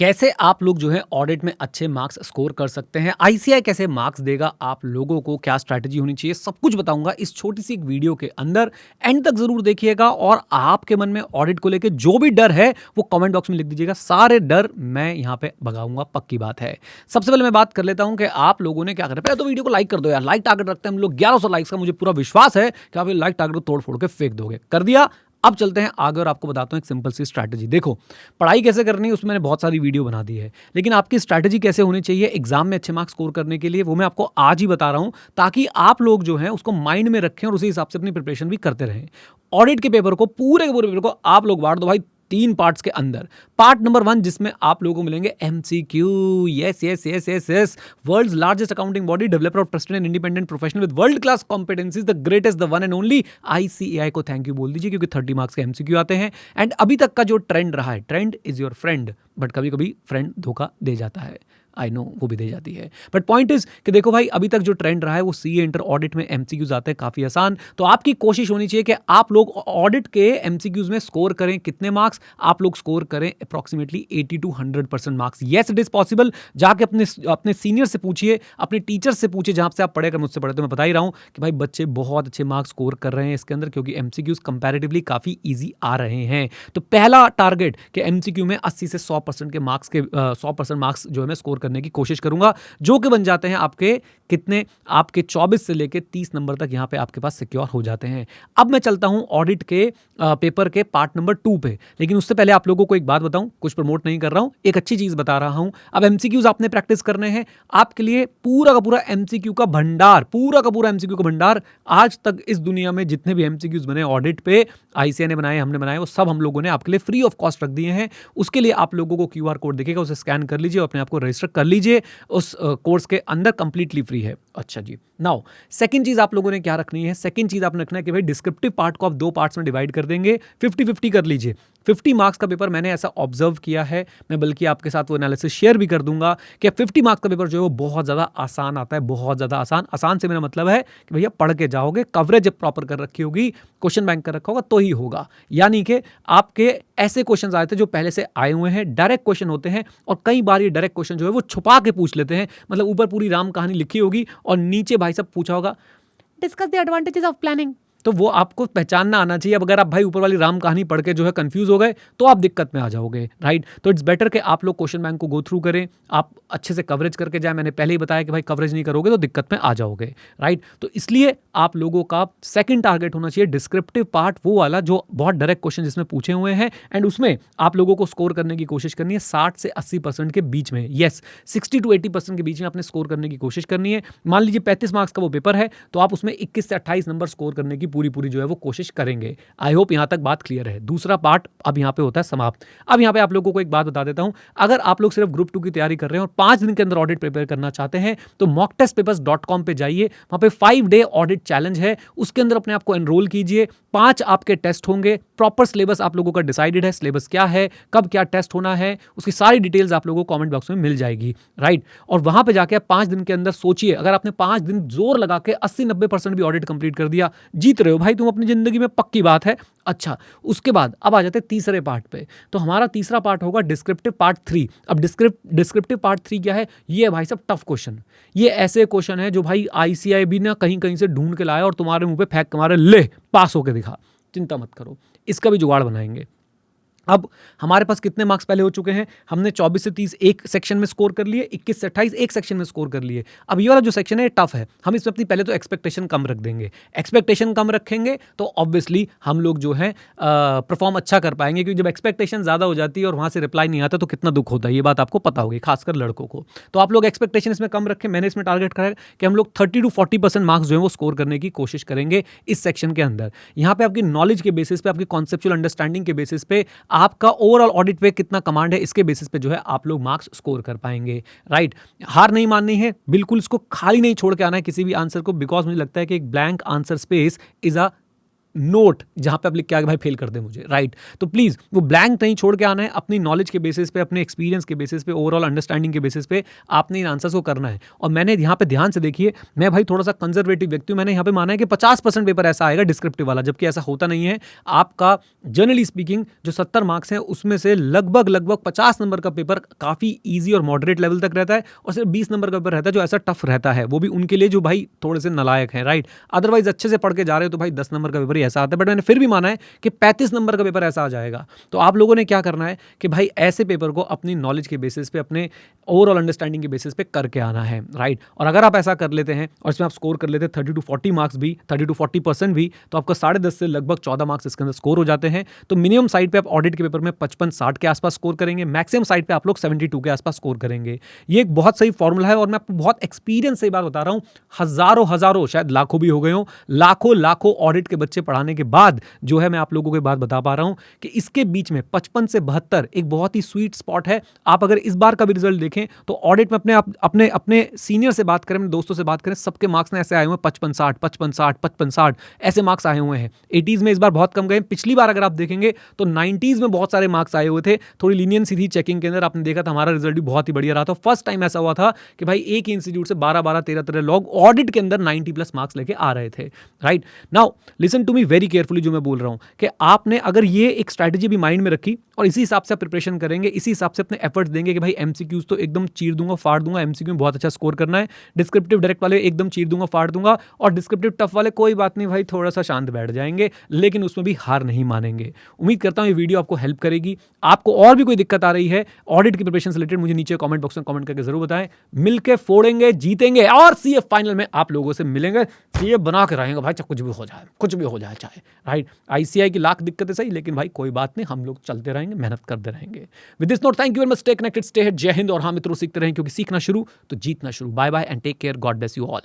कैसे आप लोग जो है ऑडिट में अच्छे मार्क्स स्कोर कर सकते हैं? आईसीएआई कैसे मार्क्स देगा आप लोगों को? क्या स्ट्रैटेजी होनी चाहिए? सब कुछ बताऊँगा इस छोटी सी एक वीडियो के अंदर। एंड तक ज़रूर देखिएगा और आपके मन में ऑडिट को लेके जो भी डर है वो कमेंट बॉक्स में लिख दीजिएगा। सारे डर मैं यहाँ पे भगाऊँगा, पक्की बात है। सबसे पहले मैं बात कर लेता हूँ कि आप लोगों ने क्या करा। पहले तो वीडियो को लाइक कर दो यार। लाइक टारगेट रखते हैं हम लोग 1100 लाइक्स का। मुझे पूरा विश्वास है कि आप ये लाइक टारगेट को तोड़-फोड़ के फेंक दोगे। कर दिया? अब चलते हैं आगे और आपको बताता हूँ एक सिंपल सी स्ट्रैटेजी। देखो, पढ़ाई कैसे करनी है उसमें मैंने बहुत सारी वीडियो बना दी है, लेकिन आपकी स्ट्रैटेजी कैसे होनी चाहिए एग्जाम में अच्छे मार्क्स स्कोर करने के लिए वो मैं आपको आज ही बता रहा हूँ, ताकि आप लोग जो हैं उसको माइंड में रखें और उसी हिसाब से अपनी प्रिपरेशन भी करते रहें। ऑडिट के पेपर को, पूरे के पूरे पेपर को आप लोग बांट दो भाई 3 पार्ट्स के अंदर। पार्ट नंबर 1 जिसमें आप लोगों को मिलेंगे MCQ. Yes yes yes yes yes. World's largest accounting body, developer of trusted and independent professional with world class competencies, the greatest, the one and only ICAI को थैंक यू बोल दीजिए, क्योंकि 30 marks के एमसीक्यू आते हैं। And अभी तक का जो ट्रेंड रहा है, trend is your friend, but कभी कभी फ्रेंड धोखा दे जाता है। आई नो वो भी दे जाती है, बट पॉइंट इज कि देखो भाई, अभी तक जो ट्रेंड रहा है वो सीए इंटर ऑडिट में एमसीक्यूज आते हैं काफी आसान। तो आपकी कोशिश होनी चाहिए कि आप लोग ऑडिट के एमसीक्यूज में स्कोर करें कितने मार्क्स? आप लोग स्कोर करें approximately 80 to 100% marks. Yes, it is possible. जाके अपने सीनियर से पूछिए, अपने टीचर से पूछिए जहां से आप पढ़े। अगर मुझसे पढ़े तो मैं बता ही रहा हूं कि भाई बच्चे बहुत अच्छे मार्क्स स्कोर कर रहे हैं इसके अंदर, क्योंकि एमसीक्यूज कंपैरेटिवली काफी ईजी आ रहे हैं। तो पहला टारगेट कि एमसीक्यू में 80 से 100% के मार्क्स के 100% मार्क्स जो है मैं स्कोर करने की कोशिश करूंगा, जो कि बन जाते हैं आपके कितने, आपके 24 से लेके 30 नंबर तक यहां पे आपके पास सिक्योर हो जाते हैं। अब मैं चलता हूं ऑडिट के पेपर के पार्ट नंबर 2 पे, लेकिन उससे पहले आप लोगों को एक बात बताऊं, कुछ प्रमोट नहीं कर रहा हूं, एक अच्छी चीज बता रहा हूं। अब एमसीक्यूज आपने प्रैक्टिस करने हैं, आपके लिए पूरा का पूरा एमसीक्यू का भंडार, पूरा का पूरा एमसीक्यू का भंडार। आज तक इस दुनिया में जितने भी एमसीक्यूज बने ऑडिट पे, आईसीएआई ने बनाए, हमने बनाए, वो सब हम लोगों ने आपके लिए फ्री ऑफ कॉस्ट रख दिए हैं। उसके लिए आप लोगों को क्यूआर कोड दिखेगा, उसे स्कैन कर लीजिए और अपने आप को रजिस्टर कर लीजिए। उस कोर्स के अंदर कंप्लीटली फ्री है। अच्छा जी, नाउ सेकंड चीज आप लोगों ने क्या रखनी है? सेकंड चीज आपने रखना है कि भाई डिस्क्रिप्टिव पार्ट को आप 2 पार्ट्स में डिवाइड कर देंगे, 50-50 कर लीजिए। 50 मार्क्स का पेपर मैंने ऐसा ऑब्जर्व किया है, मैं बल्कि आपके साथ वो एनालिसिस शेयर भी कर दूंगा कि 50 मार्क्स का पेपर जो है वो बहुत ज्यादा आसान आता है, बहुत ज्यादा आसान। आसान से मेरा मतलब है कि भैया पढ़ के जाओगे, कवरेज जब प्रॉपर कर रखी होगी, क्वेश्चन बैंक कर रखा होगा तो ही होगा। यानी कि आपके ऐसे क्वेश्चन आए थे जो पहले से आए हुए हैं, डायरेक्ट क्वेश्चन होते हैं, और कई बार ये डायरेक्ट क्वेश्चन जो है वो छुपा के पूछ लेते हैं। मतलब ऊपर पूरी राम कहानी लिखी होगी और नीचे भाई सब पूछा होगा discuss the advantages of planning. तो वो आपको पहचानना आना चाहिए। अब अगर आप भाई ऊपर वाली राम कहानी पढ़ के जो है कंफ्यूज हो गए तो आप दिक्कत में आ जाओगे, राइट? तो इट्स बेटर कि आप लोग क्वेश्चन बैंक को गो थ्रू करें, आप अच्छे से कवरेज करके जाए। मैंने पहले ही बताया कि भाई कवरेज नहीं करोगे तो दिक्कत में आ जाओगे, राइट? तो इसलिए आप लोगों का सेकंड टारगेट होना चाहिए डिस्क्रिप्टिव पार्ट, वो वाला जो बहुत डायरेक्ट क्वेश्चन जिसमें पूछे हुए हैं, एंड उसमें आप लोगों को स्कोर करने की कोशिश करनी है 60 से 80% के बीच में। यस, 60 to 80% के बीच में आपने स्कोर करने की कोशिश करनी है। मान लीजिए 35 मार्क्स का वो पेपर है, तो आप उसमें 21 से 28 नंबर स्कोर करने की पूरी जो है वो कोशिश करेंगे। आई होप यहां तक बात क्लियर है। दूसरा पार्ट अब यहां पे होता है समाप्त। अब यहां पे आप लोगों को एक बात बता देता हूं, अगर आप लोग सिर्फ ग्रुप 2 की तैयारी कर रहे हैं और 5 दिन के अंदर ऑडिट प्रिपेयर करना चाहते हैं तो mocktestpapers.com पे जाइए। वहां पे 5 डे ऑडिट चैलेंज है, उसके अंदर अपने आप को एनरोल कीजिए। 5 आपके टेस्ट होंगे, प्रॉपर सिलेबस आप लोगों का डिसाइडेड है, सिलेबस क्या है, कब क्या टेस्ट होना है, उसकी सारी डिटेल्स आप लोगों को कमेंट बॉक्स में मिल जाएगी, राइट? और वहां पे जाके 5 दिन के अंदर सोचिए, अगर आपने 5 दिन जोर लगा के 80-90% भी ऑडिट कंप्लीट कर दिया, जीत रहे हो भाई तुम अपनी जिंदगी में, पक्की बात है। अच्छा, उसके बाद अब आ जाते हैं तीसरे पार्ट पे। तो हमारा तीसरा पार्ट होगा डिस्क्रिप्टिव पार्ट 3। अब डिस्क्रिप्टिव पार्ट 3 क्या है? ये भाई सब टफ क्वेश्चन, ये ऐसे क्वेश्चन है जो भाई आईसीआई भी ना कहीं कहीं से ढूंढ के लाया और तुम्हारे मुंह पे फेंक के मारे, ले पास होके दिखा। चिंता मत करो, इसका भी जुगाड़ बनाएंगे। अब हमारे पास कितने मार्क्स पहले हो चुके हैं? हमने 24 से 30 एक सेक्शन में स्कोर कर लिए, 21 से 28 एक सेक्शन में स्कोर कर लिए। अब ये वाला जो सेक्शन है टफ है, हम इसमें अपनी पहले तो एक्सपेक्टेशन कम रख देंगे। एक्सपेक्टेशन कम रखेंगे तो ऑब्वियसली हम लोग जो है परफॉर्म अच्छा कर पाएंगे, क्योंकि जब एक्सपेक्टेशन ज़्यादा हो जाती है और वहाँ से रिप्लाई नहीं आता तो कितना दुख होता है, ये बात आपको पता होगी, खासकर लड़कों को। तो आप लोग एक्सपेक्टेशन इसमें कम रखें। मैंने इसमें टारगेट करा कि हम लोग 30 to 40% मार्क्स जो है वो स्कोर करने की कोशिश करेंगे इस सेक्शन के अंदर। यहाँ पे आपकी नॉलेज के बेसिस पे, आपकी कॉन्सेप्चुअल अंडरस्टैंडिंग के बेसिस पे, आपका ओवरऑल ऑडिट पे कितना कमांड है, इसके बेसिस पे जो है आप लोग मार्क्स स्कोर कर पाएंगे, राइट? हार नहीं माननी है, बिल्कुल इसको खाली नहीं छोड़ के आना है किसी भी आंसर को, बिकॉज मुझे लगता है कि एक blank answer space is a note जहां पे आप लिख के आगे भाई फेल कर दे मुझे, राइट? तो प्लीज वो ब्लैंक नहीं छोड़ के आना है, अपनी नॉलेज के बेसिस पे, अपने एक्सपीरियंस के बेसिस पे, ओवरऑल अंडरस्टैंडिंग के बेसिस पे आपने इन आंसर्स को करना है। और मैंने यहाँ पे ध्यान से देखिए, मैं भाई थोड़ा सा कंजर्वेटिव व्यक्ति हूँ, मैंने यहाँ पे माना है कि 50% पेपर ऐसा आएगा डिस्क्रिप्टिव वाला, जबकि ऐसा होता नहीं है। आपका जनरली स्पीकिंग जो 70 मार्क्स हैं उसमें से लगभग लगभग 50 नंबर का पेपर काफी ईजी और मॉडरेट लेवल तक रहता है, और सिर्फ 20 नंबर का पेपर रहता है जो ऐसा टफ रहता है, वो भी उनके लिए जो भाई थोड़े से नालायक हैं, राइट? अदरवाइज अच्छे से पढ़ के जा रहे हो तो भाई 10 नंबर का पेपर ही ऐसा आता है। बट मैंने फिर भी माना है कि 35 नंबर का पेपर ऐसा आ जाएगा। तो आप लोगों ने क्या करना है कि भाई ऐसे पेपर को अपनी नॉलेज के बेसिस पे, अपने ओवरऑल अंडरस्टैंडिंग के बेसिस पे करके आना है, राइट? और अगर आप ऐसा कर लेते हैं और इसमें आप स्कोर कर लेते हैं 30 to 40 मार्क्स भी, 30 to 40% भी, तो आपका 10.5 से लगभग 14 मार्क्स इसके अंदर स्कोर हो जाते हैं। तो मिनिमम साइड पे आप ऑडिट के पेपर में 55-60 के आसपास स्कोर करेंगे, मैक्सिमम साइड पे आप लोग 72 के आसपास स्कोर करेंगे। ये एक बहुत सही फॉर्मूला है, और मैं आपको बहुत एक्सपीरियंस से बात बता रहा हूं। हजारों हजारों, शायद लाखों भी हो गए हो, लाखों लाखों ऑडिट के बच्चे पढ़ाने के बाद जो है मैं आप लोगों को बात बता पा रहा हूं कि इसके बीच में 55 से 72 एक बहुत ही स्वीट स्पॉट है। आप अगर इस बार का भी रिजल्ट देखें तो ऑडिट में अपने अपने सीनियर से बात करें, अपने दोस्तों से बात करें, सबके मार्क्स ने ऐसे आए हुए हैं 55-60, 55-60, 55-60 ऐसे मार्क्स आए हुए हैं। 80s में इस बार बहुत कम गए। पिछली बार अगर आप देखेंगे तो 90s में बहुत सारे मार्क्स आए हुए थे। थोड़ी लीनियंसी थी चेकिंग के अंदर, आपने देखा था हमारा रिजल्ट भी बहुत ही बढ़िया रहा था। फर्स्ट टाइम ऐसा हुआ था कि भाई एक ही इंस्टीट्यूट से 12-12, 13-13 लोग ऑडिट के अंदर 90+ मार्क्स लेके आ रहे थे, right? Now listen to me very carefully, जो मैं बोल रहा हूं कि आपने अगर ये एक स्ट्रैटेजी भी माइंड में रखी और इसी हिसाब से प्रिपरेशन करेंगे, इसी हिसाब से अपने एफर्ट्स देंगे कि भाई एमसीक्यूज तो एकदम चीर दूंगा, फाड़ दूंगा, एमसीक्यू में बहुत अच्छा स्कोर करना है, डिस्क्रिप्टिव डायरेक्ट वाले एकदम चीर दूंगा, फाड़ दूंगा, और डिस्क्रिप्टिव टफ वाले कोई बात नहीं भाई, थोड़ा सा शांत बैठ जाएंगे, लेकिन उसमें भी हार नहीं मानेंगे। उम्मीद करता हूं ये वीडियो आपको हेल्प करेगी। आपको और भी कोई दिक्कत आ रही है ऑडिट की प्रिपरेशन से रिलेटेड, मुझे नीचे कमेंट बॉक्स में कमेंट करके जरूर बताएं। मिलके फोड़ेंगे, जीतेंगे और सीए फाइनल में आप लोगों से मिलेंगे। सीए बना के रहेंगे भाई, चाहे कुछ भी हो जाए, कुछ भी हो जाए चाहे, राइट? आईसीआई की लाख दिक्कतें सही, लेकिन भाई कोई बात नहीं, हम लोग चलते रहेंगे, मेहनत करते रहेंगे। With this note, thank you very much, stay connected, stay hit, जय हिंद। और हाँ मित्रों, सीखते रहें, क्योंकि सीखना शुरू तो जीतना शुरू। Bye bye and take care, God bless you all.